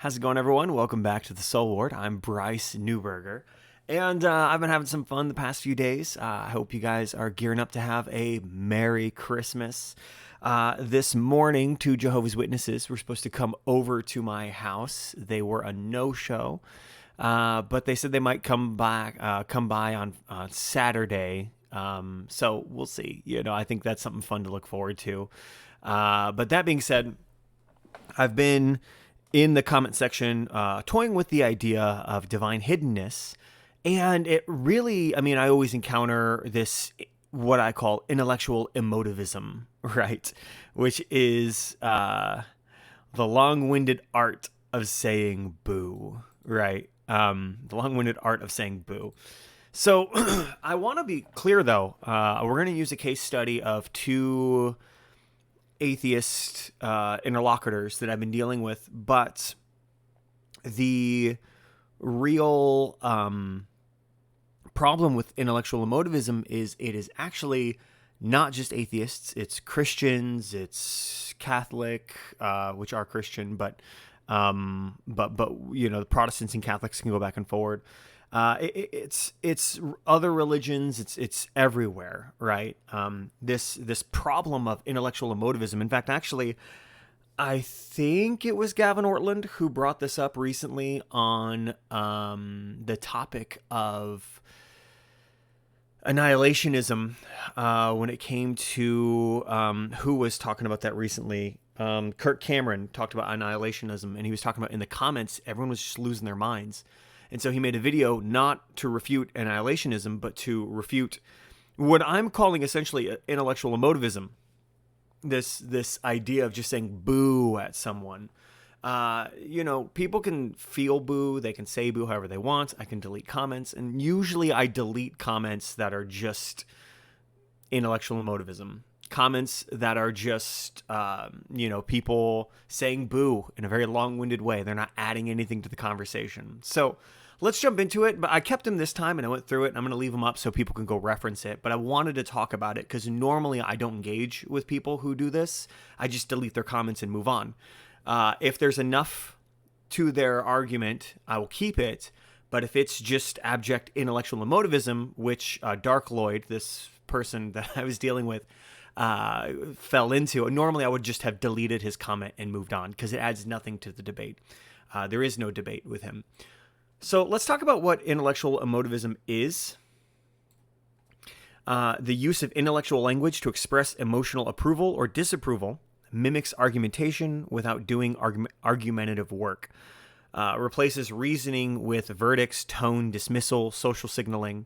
How's it going, everyone? Welcome back to the Soul Ward. I'm Bryce Newberger, and I've been having some fun the past few days. I hope you guys are gearing up to have a Merry Christmas. This morning, two Jehovah's Witnesses were supposed to come over to my house. They were a no-show, but they said they might come by on Saturday. So we'll see. I think that's something fun to look forward to. But that being said, I've been in the comment section toying with the idea of divine hiddenness. And it really, I always encounter this, what I call intellectual emotivism, right? Which is the long-winded art of saying boo, right? The long-winded art of saying boo. So I want to be clear, though. We're going to use a case study of two atheist interlocutors that I've been dealing with, but the real problem with intellectual emotivism is it is actually not just atheists. It's Christians, it's Catholic, which are Christian, but the Protestants and Catholics can go back and forward. It's other religions. It's everywhere, right? This problem of intellectual emotivism. In fact, actually, I think it was Gavin Ortland who brought this up recently on the topic of annihilationism. When it came to who was talking about that recently. Kirk Cameron talked about annihilationism, and he was talking about in the comments, everyone was just losing their minds. And so he made a video not to refute annihilationism, but to refute what I'm calling essentially intellectual emotivism. This idea of just saying boo at someone. People can feel boo. They can say boo however they want. I can delete comments. And usually I delete comments that are just intellectual emotivism. Comments that are just, people saying boo in a very long-winded way. They're not adding anything to the conversation. So let's jump into it. But I kept them this time and I went through it. And I'm going to leave them up so people can go reference it. But I wanted to talk about it because normally I don't engage with people who do this. I just delete their comments and move on. If there's enough to their argument, I will keep it. But if it's just abject intellectual emotivism, which Dark Lloyd, this person that I was dealing with, fell into. Normally, I would just have deleted his comment and moved on because it adds nothing to the debate. There is no debate with him. So let's talk about what intellectual emotivism is. The use of intellectual language to express emotional approval or disapproval mimics argumentation without doing argumentative work. Replaces reasoning with verdicts, tone, dismissal, social signaling.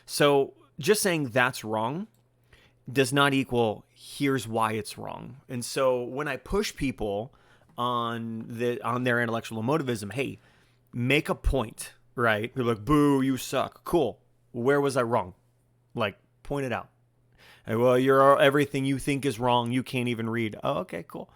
So just saying that's wrong does not equal here's why it's wrong. And so when I push people on their intellectual emotivism, hey, make a point, right? They're like, boo, you suck. Cool. Where was I wrong? Like, point it out. And, well, everything you think is wrong. You can't even read. Oh, okay, cool.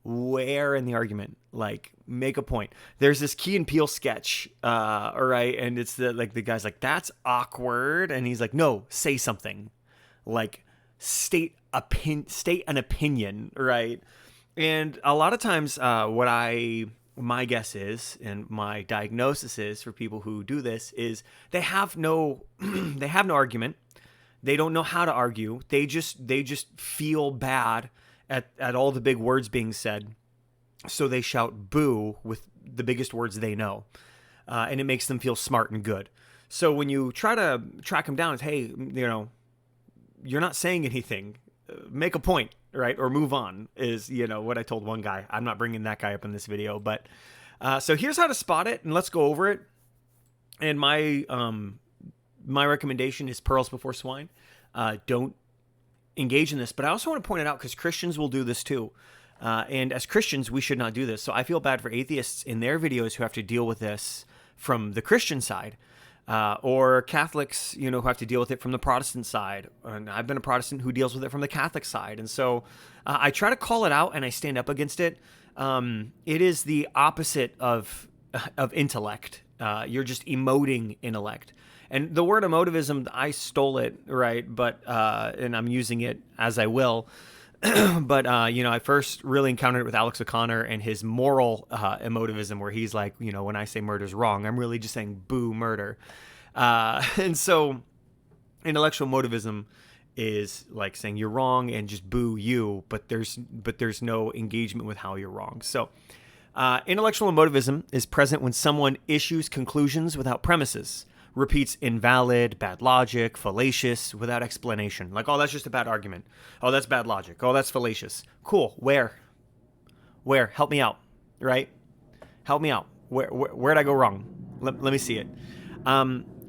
Where in the argument? Like, make a point. There's this Key and Peele sketch, all right, and it's the guy's like, that's awkward, and he's like, no, say something. Like, state an opinion, right? And a lot of times my guess is, and my diagnosis is for people who do this, is they have no argument. They don't know how to argue. They just feel bad at all the big words being said. So they shout boo with the biggest words they know. And it makes them feel smart and good. So when you try to track them down, it's, hey, you're not saying anything. Make a point, right? Or move on is, what I told one guy. I'm not bringing that guy up in this video, but so here's how to spot it, and let's go over it. And my recommendation is pearls before swine. Don't engage in this, but I also want to point it out because Christians will do this too. And as Christians, we should not do this. So I feel bad for atheists in their videos who have to deal with this from the Christian side. Or Catholics, who have to deal with it from the Protestant side. And I've been a Protestant who deals with it from the Catholic side. And so I try to call it out and I stand up against it. It is the opposite of intellect. You're just emoting intellect. And the word emotivism, I stole it, right? But, and I'm using it as I will. But I first really encountered it with Alex O'Connor and his moral emotivism, where he's like, when I say murder's wrong, I'm really just saying boo murder. And so intellectual emotivism is like saying you're wrong and just boo you, but there's no engagement with how you're wrong. So intellectual emotivism is present when someone issues conclusions without premises, repeats invalid, bad logic, fallacious, without explanation. Like, oh, that's just a bad argument. Oh, that's bad logic. Oh, that's fallacious. Cool. Where? Help me out, right? Help me out. Where'd I go wrong? Let me see it.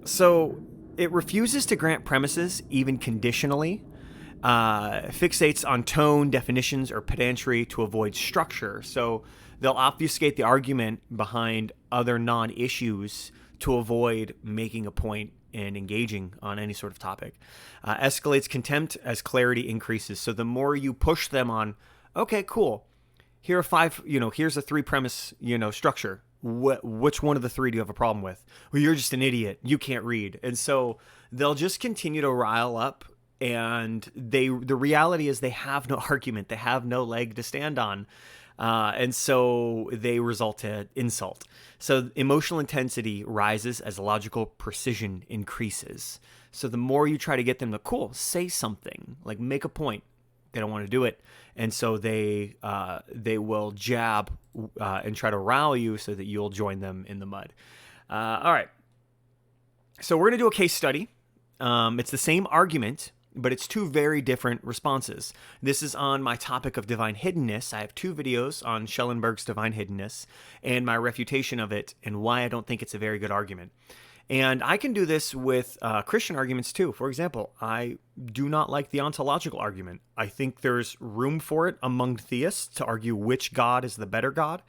So it refuses to grant premises, even conditionally, fixates on tone, definitions, or pedantry to avoid structure. So they'll obfuscate the argument behind other non-issues to avoid making a point and engaging on any sort of topic. Escalates contempt as clarity increases. So the more you push them on, okay, cool, here are 5, here's a 3 premise, structure. Which one of the 3 do you have a problem with? Well, you're just an idiot. You can't read. And so they'll just continue to rile up. And the reality is they have no argument. They have no leg to stand on. And so they result to insult. So emotional intensity rises as logical precision increases. So the more you try to get them to, say something, like make a point, they don't want to do it. And so they will jab and try to rile you so that you'll join them in the mud. All right. So we're going to do a case study. It's the same argument, but it's 2 very different responses. This is on my topic of divine hiddenness. I have 2 videos on Schellenberg's divine hiddenness and my refutation of it and why I don't think it's a very good argument. And I can do this with Christian arguments too. For example, I do not like the ontological argument. I think there's room for it among theists to argue which God is the better God.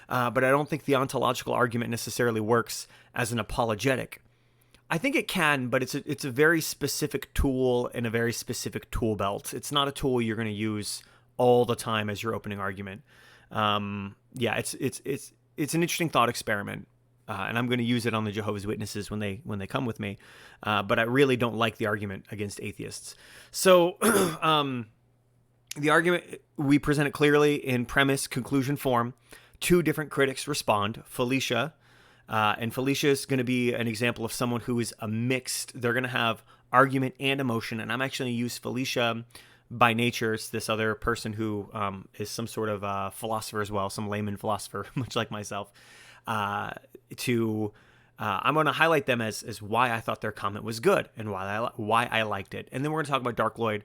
But I don't think the ontological argument necessarily works as an apologetic. I think it can, but it's a very specific tool and a very specific tool belt. It's not a tool you're going to use all the time as your opening argument. It's an interesting thought experiment, and I'm going to use it on the Jehovah's Witnesses when they come with me. But I really don't like the argument against atheists. So the argument, we present it clearly in premise, conclusion form. 2 different critics respond. Felicia. And Felicia is going to be an example of someone who is a mixed. They're going to have argument and emotion. And I'm actually going to use Felicia by nature. It's this other person who is some sort of philosopher as well, some layman philosopher, much like myself. I'm going to highlight them as why I thought their comment was good and why I liked it. And then we're going to talk about Dark Lloyd,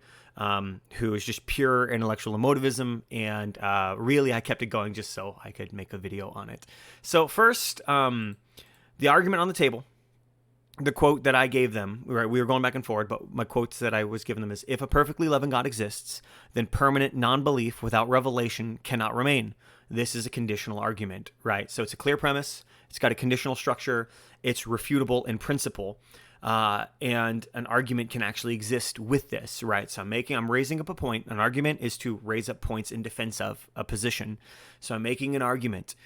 who is just pure intellectual emotivism. And really, I kept it going just so I could make a video on it. So first, the argument on the table, the quote that I gave them, right, we were going back and forward, but my quotes that I was giving them is, if a perfectly loving God exists, then permanent non-belief without revelation cannot remain. This is a conditional argument, right? So it's a clear premise. It's got a conditional structure. It's refutable in principle. And an argument can actually exist with this, right? So I'm raising up a point. An argument is to raise up points in defense of a position. So I'm making an argument.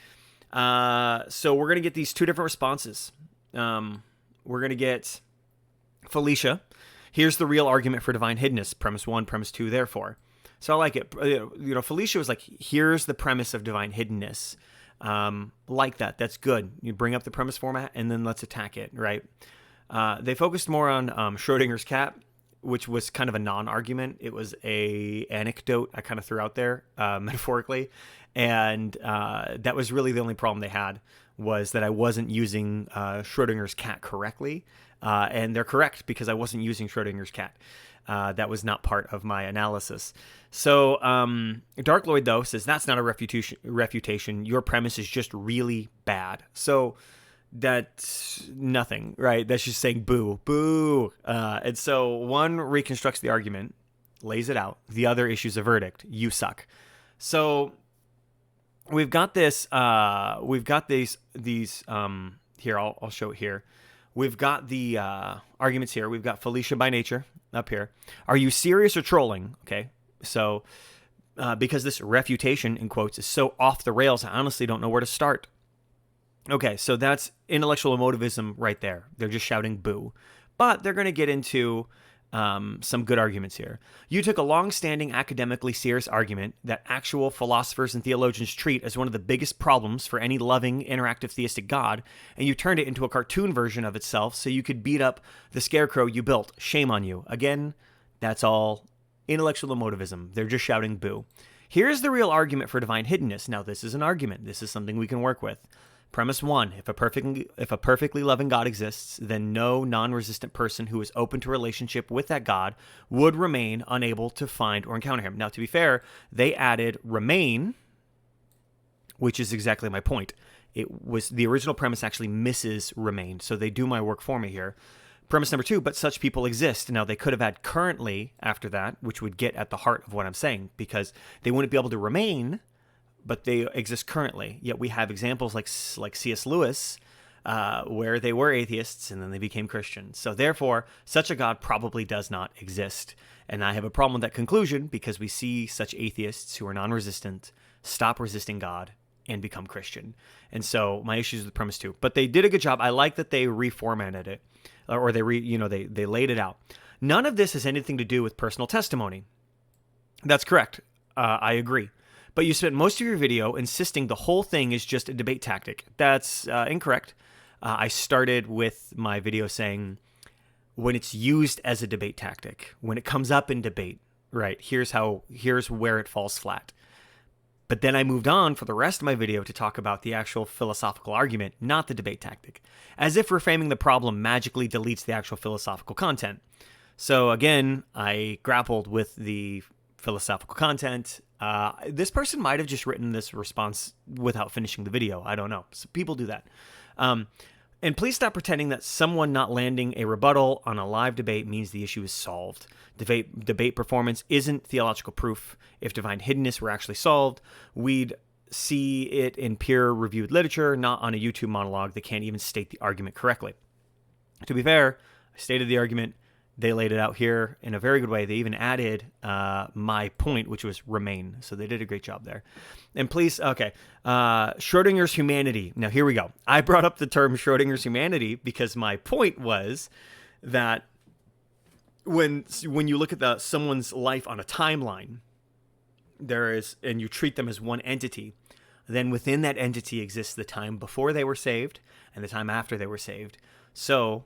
So we're going to get these 2 different responses. We're going to get Felicia. Here's the real argument for divine hiddenness. Premise 1, premise 2, therefore. So I like it. Felicia was like, here's the premise of divine hiddenness. Like that. That's good. You bring up the premise format and then let's attack it, right? They focused more on Schrodinger's cat, which was kind of a non-argument. It was a anecdote I kind of threw out there metaphorically. And that was really the only problem they had, was that I wasn't using Schrodinger's cat correctly. And they're correct, because I wasn't using Schrodinger's cat. That was not part of my analysis. So Dark Lloyd, though, says that's not a refutation. Your premise is just really bad. So that's nothing, right? That's just saying boo, boo. And so one reconstructs the argument, lays it out. The other issues a verdict. You suck. So we've got this. We've got these. Here, I'll show it here. We've got the arguments here. We've got Felicia by nature up here. Are you serious or trolling? Okay, so because this refutation, in quotes, is so off the rails, I honestly don't know where to start. Okay, so that's intellectual emotivism right there. They're just shouting boo. But they're going to get into some good arguments here. You took a long-standing, academically serious argument that actual philosophers and theologians treat as one of the biggest problems for any loving, interactive theistic God, and you turned it into a cartoon version of itself so you could beat up the scarecrow you built. Shame on you. Again, that's all intellectual emotivism. They're just shouting boo. Here's the real argument for divine hiddenness. Now, this is an argument. This is something we can work with. Premise 1, if a perfectly loving God exists, then no non-resistant person who is open to relationship with that God would remain unable to find or encounter him. Now, to be fair, they added remain, which is exactly my point. It was the original premise actually misses remain, so they do my work for me here. Premise number 2, but such people exist. Now, they could have had currently after that, which would get at the heart of what I'm saying, because they wouldn't be able to remain, but they exist currently. Yet we have examples like C.S. Lewis, where they were atheists and then they became Christians. So therefore, such a God probably does not exist. And I have a problem with that conclusion because we see such atheists who are non-resistant stop resisting God and become Christian. And so my issues with premise 2. But they did a good job. I like that they reformatted it, or they laid it out. None of this has anything to do with personal testimony. That's correct. I agree. But you spent most of your video insisting the whole thing is just a debate tactic. That's incorrect. I started with my video saying when it's used as a debate tactic, when it comes up in debate, right, here's where it falls flat. But then I moved on for the rest of my video to talk about the actual philosophical argument, not the debate tactic, as if reframing the problem magically deletes the actual philosophical content. So again, I grappled with the philosophical content. This person might have just written this response without finishing the video. I don't know. So people do that. And please stop pretending that someone not landing a rebuttal on a live debate means the issue is solved. Debate performance isn't theological proof. If divine hiddenness were actually solved, we'd see it in peer-reviewed literature, not on a YouTube monologue that can't even state the argument correctly. To be fair, I stated the argument. They laid it out here in a very good way. They even added my point, which was remain. So they did a great job there. And please, okay, Schrodinger's humanity. Now, here we go. I brought up the term Schrodinger's humanity because my point was that when you look at someone's life on a timeline, and you treat them as one entity, then within that entity exists the time before they were saved and the time after they were saved. So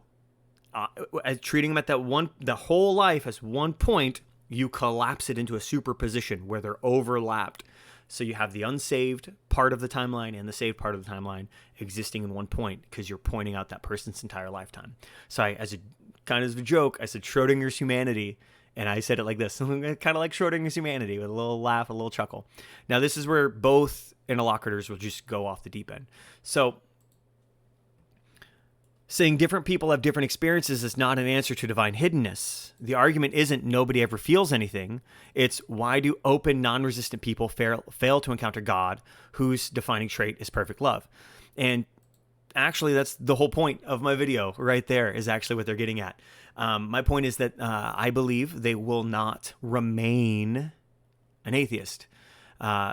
treating them at the whole life as one point, you collapse it into a superposition where they're overlapped. So you have the unsaved part of the timeline and the saved part of the timeline existing in one point because you're pointing out that person's entire lifetime. So as a joke, I said Schrodinger's humanity, and I said it like this, kind of like Schrodinger's humanity, with a little laugh, a little chuckle. Now this is where both interlocutors will just go off the deep end. So saying different people have different experiences is not an answer to divine hiddenness. The argument isn't nobody ever feels anything. It's why do open, non-resistant people fail to encounter God, whose defining trait is perfect love? And actually, that's the whole point of my video right there, is actually what they're getting at. My point is that I believe they will not remain an atheist.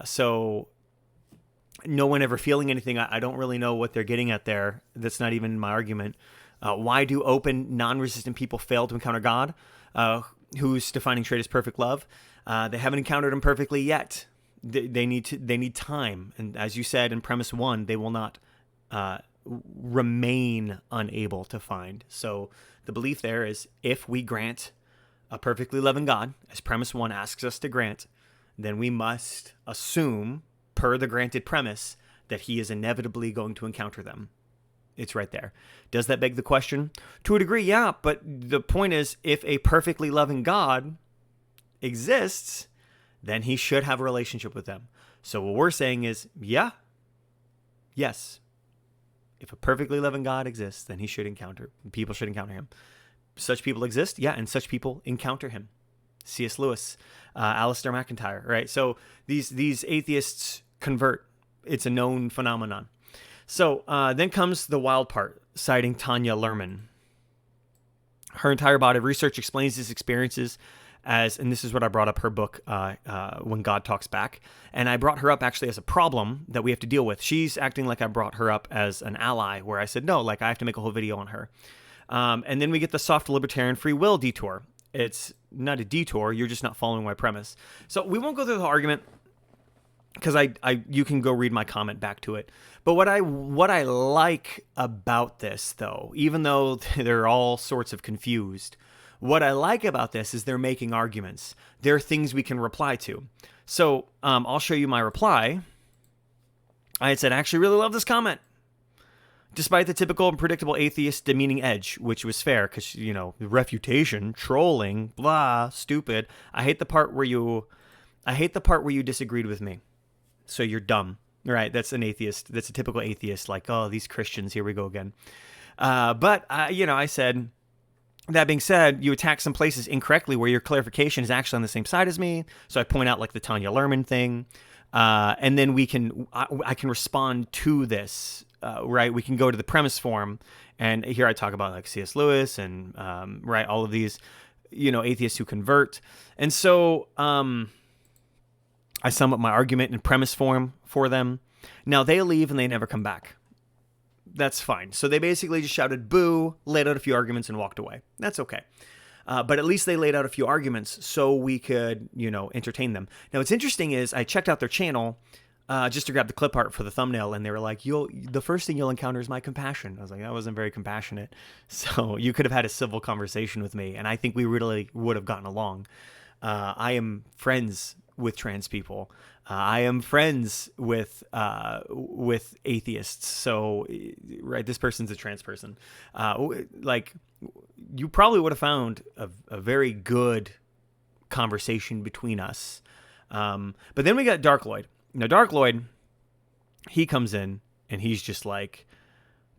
So no one ever feeling anything. I don't really know what they're getting at there. That's not even my argument. Why do open, non-resistant people fail to encounter God, whose defining trait is perfect love? They haven't encountered him perfectly yet. They need time. And as you said in premise 1, they will not remain unable to find. So the belief there is if we grant a perfectly loving God, as premise 1 asks us to grant, then we must assume, per the granted premise, that he is inevitably going to encounter them. It's right there. Does that beg the question? To a degree, yeah, but the point is, if a perfectly loving God exists, then he should have a relationship with them. So what we're saying is, yes. If a perfectly loving God exists, then people should encounter him. Such people exist, yeah, and such people encounter him. C.S. Lewis, Alistair McIntyre, right? So these atheists convert. It's a known phenomenon. So then comes the wild part, citing Tanya Lerman. Her entire body of research explains these experiences as, and this is what I brought up her book, When God Talks Back. And I brought her up actually as a problem that we have to deal with. She's acting like I brought her up as an ally, where I said, no, like I have to make a whole video on her. And then we get the soft libertarian free will detour. It's not a detour. You're just not following my premise. So we won't go through the argument because you can go read my comment back to it. But what I like about this, though, even though they're all sorts of confused, what I like about this is they're making arguments. There are things we can reply to. So I'll show you my reply. I had said, I actually really love this comment. Despite the typical and predictable atheist demeaning edge, which was fair because, refutation, trolling, blah, stupid. I hate the part where you disagreed with me. So you're dumb. Right? That's an atheist. That's a typical atheist. Like, oh, these Christians, here we go again. But I said, that being said, you attack some places incorrectly where your clarification is actually on the same side as me. So I point out like the Tanya Lerman thing. And then I can respond to this. Right, we can go to the premise form, and here I talk about like C.S. Lewis and all of these, atheists who convert, and so I sum up my argument in premise form for them. Now they leave and they never come back. That's fine. So they basically just shouted boo, laid out a few arguments, and walked away. That's okay. But at least they laid out a few arguments so we could, entertain them. Now what's interesting is I checked out their channel. Just to grab the clip art for the thumbnail, and they were like, the first thing you'll encounter is my compassion. I was like, that wasn't very compassionate. So you could have had a civil conversation with me, and I think we really would have gotten along. I am friends with trans people. I am friends with atheists. So, right, this person's a trans person. You probably would have found a very good conversation between us. But then we got Dark Lloyd. Now, Dark Lloyd, he comes in and he's just like,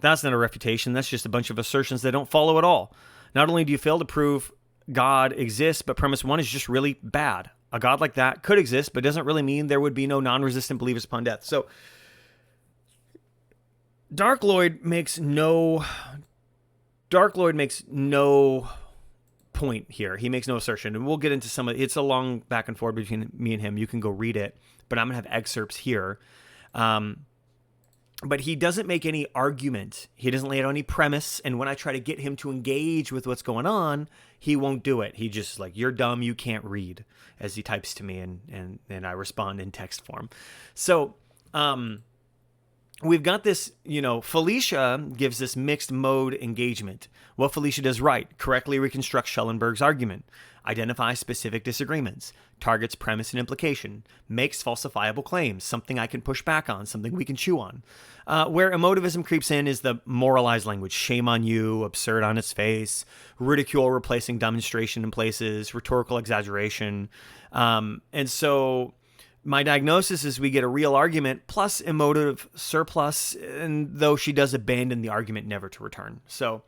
that's not a refutation. That's just a bunch of assertions that don't follow at all. Not only do you fail to prove God exists, but premise one is just really bad. A God like that could exist, but doesn't really mean there would be no non-resistant believers upon death. So Dark Lloyd makes no point here. He makes no assertion, and we'll get into some of it's a long back and forth between me and him. You can go read it, but I'm gonna have excerpts here. But he doesn't make any argument. He doesn't lay out any premise. And when I try to get him to engage with what's going on, he won't do it. He just like, you're dumb, you can't read, as he types to me, and I respond in text form. So we've got this, Felicia gives this mixed mode engagement. What Felicia does right: correctly reconstructs Schellenberg's argument, identifies specific disagreements, targets premise and implication, makes falsifiable claims, something I can push back on, something we can chew on. Where emotivism creeps in is the moralized language: shame on you, absurd on its face, ridicule replacing demonstration in places, rhetorical exaggeration. And so my diagnosis is we get a real argument plus emotive surplus, and though she does abandon the argument never to return. So,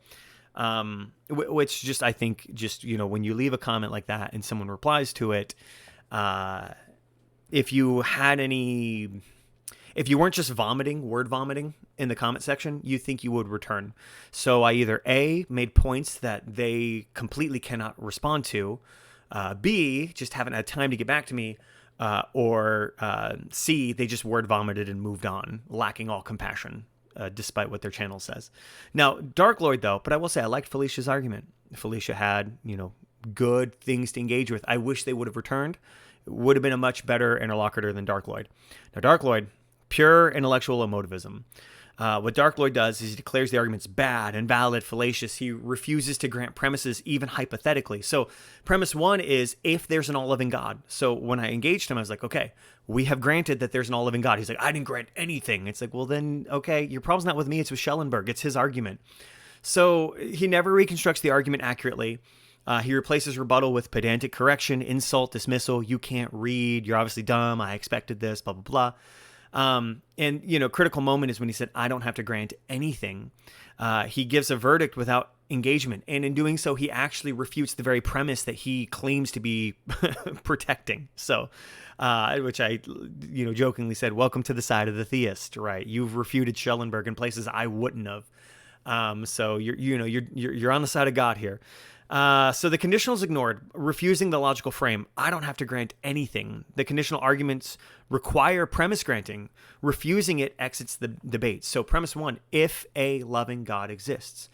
which just, I think just, when you leave a comment like that and someone replies to it, if you weren't just word vomiting in the comment section, you think you would return. So I either A, made points that they completely cannot respond to, B, just haven't had time to get back to me, or C, they just word vomited and moved on, lacking all compassion, despite what their channel says. Now, Dark Lloyd, though, but I will say I liked Felicia's argument. Felicia had, good things to engage with. I wish they would have returned. It would have been a much better interlocutor than Dark Lloyd. Now, Dark Lloyd, pure intellectual emotivism. What Dark Lloyd does is he declares the arguments bad, invalid, fallacious. He refuses to grant premises even hypothetically. So premise one is if there's an all-living God. So when I engaged him, I was like, okay, we have granted that there's an all-living God. He's like, I didn't grant anything. It's like, well then, okay, your problem's not with me. It's with Schellenberg. It's his argument. So he never reconstructs the argument accurately. He replaces rebuttal with pedantic correction, insult, dismissal. You can't read. You're obviously dumb. I expected this, blah, blah, blah. And critical moment is when he said, I don't have to grant anything. He gives a verdict without engagement. And in doing so, he actually refutes the very premise that he claims to be protecting. So, which I, jokingly said, welcome to the side of the theist, right? You've refuted Schellenberg in places I wouldn't have. So you're on the side of God here. So the conditional is ignored, refusing the logical frame. I don't have to grant anything. The conditional arguments require premise granting. Refusing it exits the debate. So premise one, if a loving God exists.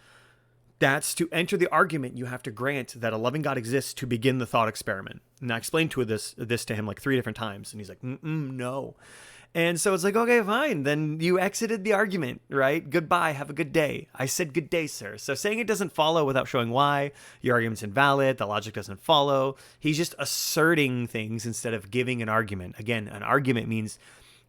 That's to enter the argument, you have to grant that a loving God exists to begin the thought experiment. And I explained this to him like 3 different times, and he's like, no. And so it's like, okay, fine. Then you exited the argument, right? Goodbye. Have a good day. I said, good day, sir. So saying it doesn't follow without showing why, your argument's invalid, the logic doesn't follow. He's just asserting things instead of giving an argument. Again, an argument means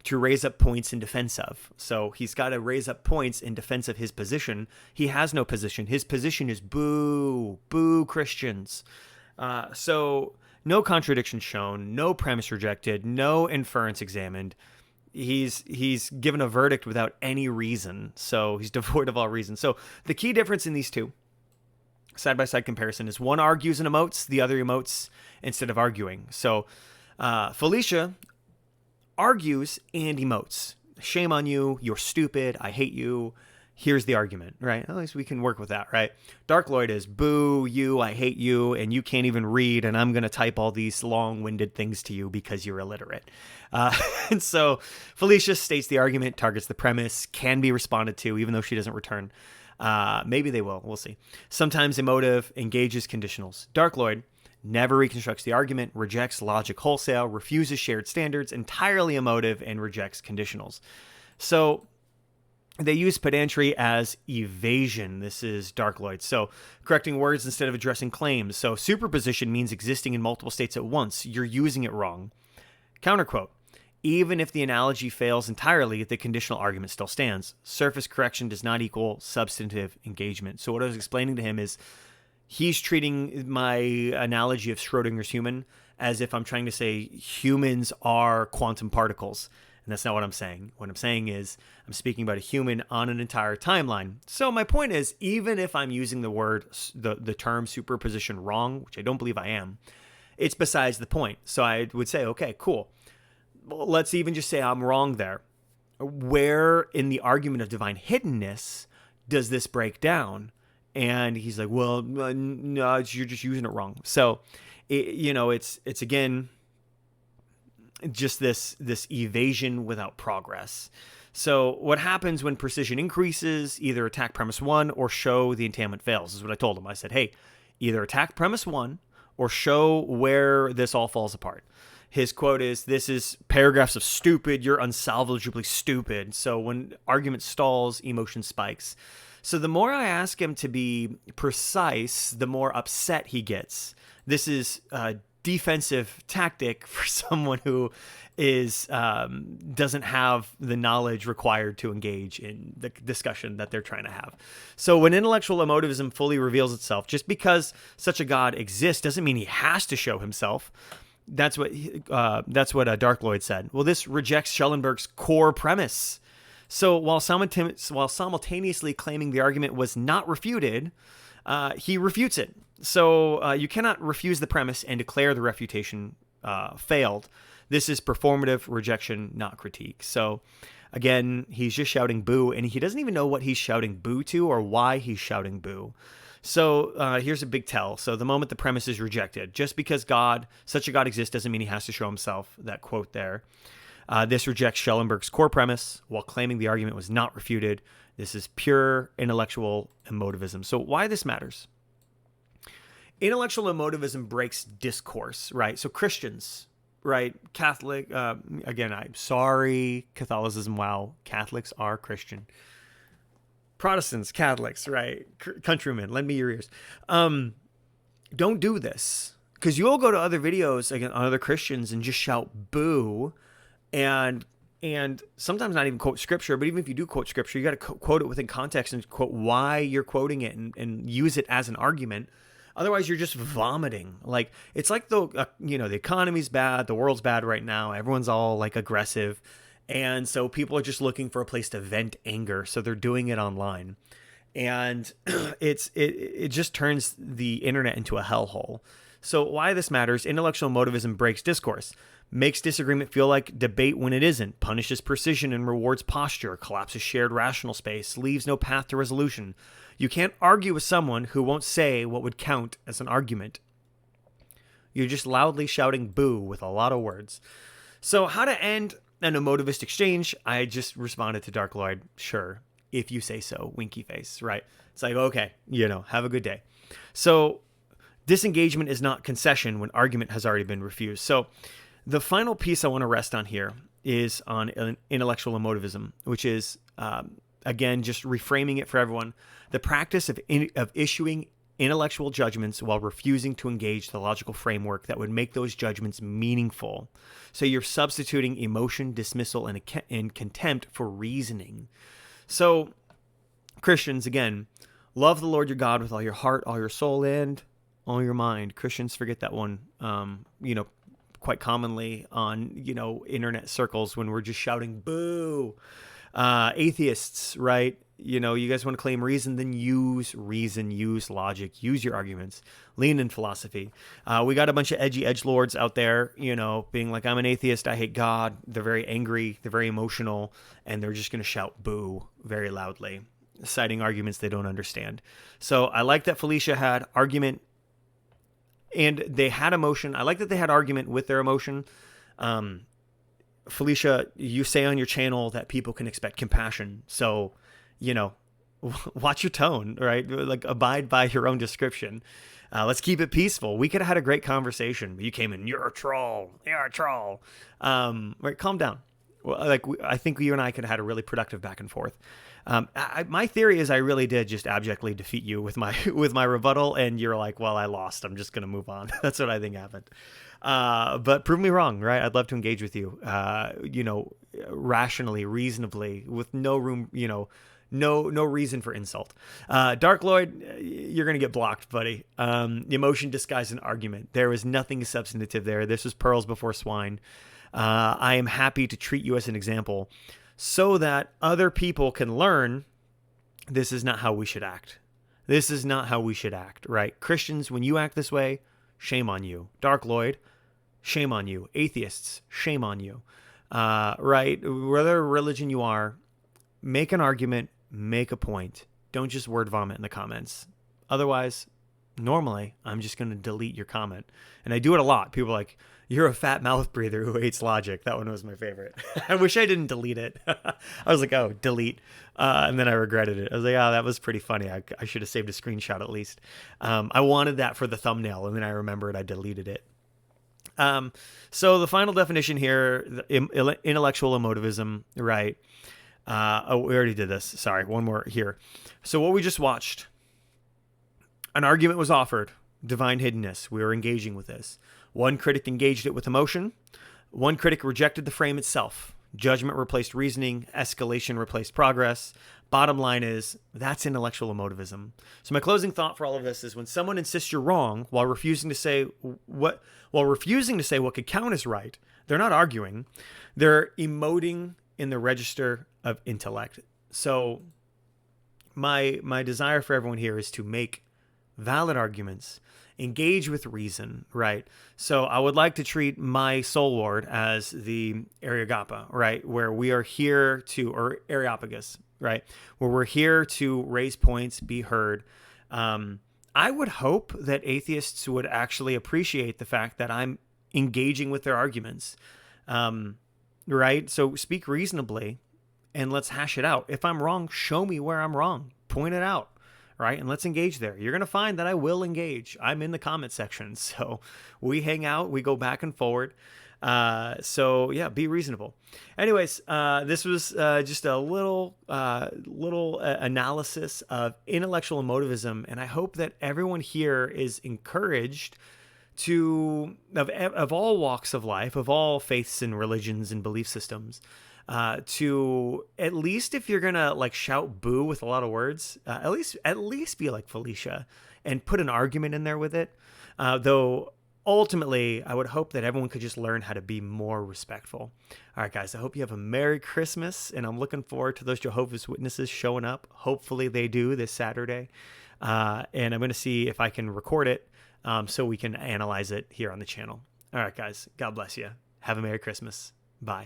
to raise up points in defense of. So he's got to raise up points in defense of his position. He has no position. His position is boo, boo Christians. So no contradiction shown, no premise rejected, no inference examined. He's given a verdict without any reason, so he's devoid of all reason. So the key difference in these two, side-by-side comparison, is one argues and emotes, the other emotes instead of arguing. So Felicia argues and emotes. Shame on you, you're stupid, I hate you. Here's the argument, right? At least we can work with that, right? Dark Lloyd is boo, you, I hate you, and you can't even read, and I'm going to type all these long-winded things to you because you're illiterate. And so Felicia states the argument, targets the premise, can be responded to, even though she doesn't return. Maybe they will, we'll see. Sometimes emotive, engages conditionals. Dark Lloyd never reconstructs the argument, rejects logic wholesale, refuses shared standards, entirely emotive, and rejects conditionals. So they use pedantry as evasion. This is Dark Lloyd. So correcting words instead of addressing claims. So superposition means existing in multiple states at once. You're using it wrong. Counterquote. Even if the analogy fails entirely, the conditional argument still stands. Surface correction does not equal substantive engagement. So what I was explaining to him is he's treating my analogy of Schrodinger's human as if I'm trying to say humans are quantum particles. And that's not what I'm saying. What I'm saying is I'm speaking about a human on an entire timeline. So my point is, even if I'm using the term superposition wrong, which I don't believe I am, it's besides the point. So I would say, okay, cool. Well, let's even just say I'm wrong there. Where in the argument of divine hiddenness does this break down? And he's like, well, no, you're just using it wrong. So, it's again, just this evasion without progress. So what happens when precision increases? Either attack premise 1 or show the entailment fails. This is what I told him. I said, hey, either attack premise 1 or show where this all falls apart. His quote is, this is paragraphs of stupid, you're unsalvageably stupid. So when argument stalls, emotion spikes. So the more I ask him to be precise, the more upset he gets. This is defensive tactic for someone who is doesn't have the knowledge required to engage in the discussion that they're trying to have. So when intellectual emotivism fully reveals itself, just because such a God exists doesn't mean he has to show himself. That's what Dark Lloyd said. Well, this rejects Schellenberg's core premise. So while simultaneously claiming the argument was not refuted, he refutes it. So you cannot refuse the premise and declare the refutation failed. This is performative rejection, not critique. So again, he's just shouting boo, and he doesn't even know what he's shouting boo to or why he's shouting boo. So here's a big tell. So the moment the premise is rejected, just because such a God exists doesn't mean he has to show himself, that quote there. This rejects Schellenberg's core premise while claiming the argument was not refuted. This is pure intellectual emotivism. So why this matters? Intellectual emotivism breaks discourse, right? So Christians, right? Catholic, again, I'm sorry, Catholicism, wow. Catholics are Christian. Protestants, Catholics, right? Countrymen, lend me your ears. Don't do this, because you'll go to other videos again on other Christians and just shout boo, and sometimes not even quote scripture. But even if you do quote scripture, you got to quote it within context and quote why you're quoting it and use it as an argument. Otherwise, you're just vomiting. Like, it's like the economy's bad, the world's bad right now. Everyone's all like aggressive. And so people are just looking for a place to vent anger. So they're doing it online. And it just turns the internet into a hellhole. So why this matters: intellectual emotivism breaks discourse, makes disagreement feel like debate when it isn't, punishes precision and rewards posture, collapses shared rational space, leaves no path to resolution. You can't argue with someone who won't say what would count as an argument. You're just loudly shouting boo with a lot of words. So how to end an emotivist exchange? I just responded to Dark Lloyd. Sure. if you say so, winky face, right? It's like, okay, have a good day. So disengagement is not concession when argument has already been refused. So the final piece I want to rest on here is on intellectual emotivism, which is, again, just reframing it for everyone. The practice of issuing intellectual judgments while refusing to engage the logical framework that would make those judgments meaningful. So you're substituting emotion, dismissal, and contempt for reasoning. So Christians, again, love the Lord your God with all your heart, all your soul, and all your mind. Christians forget that one, quite commonly on, internet circles when we're just shouting, boo. Atheists, right? You guys want to claim reason, then use reason, use logic, use your arguments, lean in philosophy. We got a bunch of edgy edgelords out there, being like, I'm an atheist, I hate God. They're very angry, they're very emotional, and they're just going to shout boo very loudly, citing arguments they don't understand. So I like that Felicia had argument and they had emotion. I like that they had argument with their emotion. Felicia, you say on your channel that people can expect compassion. So, watch your tone, right? Like, abide by your own description. Let's keep it peaceful. We could have had a great conversation. You came in, you're a troll. Right, calm down. Well, I think you and I could have had a really productive back and forth. My theory is I really did just abjectly defeat you with my rebuttal, and you're like, well, I lost. I'm just going to move on. That's what I think happened. But prove me wrong, right? I'd love to engage with you, rationally, reasonably, with no room, no reason for insult. Dark Lloyd, you're going to get blocked, buddy. Emotion disguised an argument. There was nothing substantive there. This was pearls before swine. I am happy to treat you as an example so that other people can learn this is not how we should act. This is not how we should act, right? Christians, when you act this way, shame on you. Dark Lloyd, shame on you. Atheists, shame on you. Right? Whatever religion you are, make an argument, make a point. Don't just word vomit in the comments. Otherwise, normally, I'm just going to delete your comment. And I do it a lot. People are like, you're a fat mouth breather who hates logic. That one was my favorite. I wish I didn't delete it. I was like, oh, delete. And then I regretted it. I was like, oh, that was pretty funny. I should have saved a screenshot at least. I wanted that for the thumbnail, and then I remembered I deleted it. So the final definition here, intellectual emotivism, right? We already did this. Sorry, one more here. So what we just watched, an argument was offered, divine hiddenness. We were engaging with this. One critic engaged it with emotion. One critic rejected the frame itself. Judgment replaced reasoning. Escalation replaced progress. Bottom line is, that's intellectual emotivism. So my closing thought for all of this is when someone insists you're wrong while refusing to say what could count as right, they're not arguing. They're emoting in the register of intellect. So my desire for everyone here is to make valid arguments, engage with reason, right? So I would like to treat my soul ward as the Areopagus, right? Where we are here to, or Areopagus, right? Where we're here to raise points, be heard. I would hope that atheists would actually appreciate the fact that I'm engaging with their arguments, right? So speak reasonably and let's hash it out. If I'm wrong, show me where I'm wrong. Point it out. Right? And let's engage there. You're going to find that I will engage. I'm in the comment section. So we hang out, we go back and forward. So yeah, be reasonable. Anyways, this was just a little analysis of intellectual emotivism. And I hope that everyone here is encouraged to, of all walks of life, of all faiths and religions and belief systems, to at least, if you're gonna like shout boo with a lot of words, at least be like Felicia and put an argument in there with it. Though ultimately, I would hope that everyone could just learn how to be more respectful. All right, guys, I hope you have a Merry Christmas, and I'm looking forward to those Jehovah's Witnesses showing up. Hopefully they do this Saturday. And I'm going to see if I can record it so we can analyze it here on the channel. All right, guys, God bless you. Have a Merry Christmas. Bye.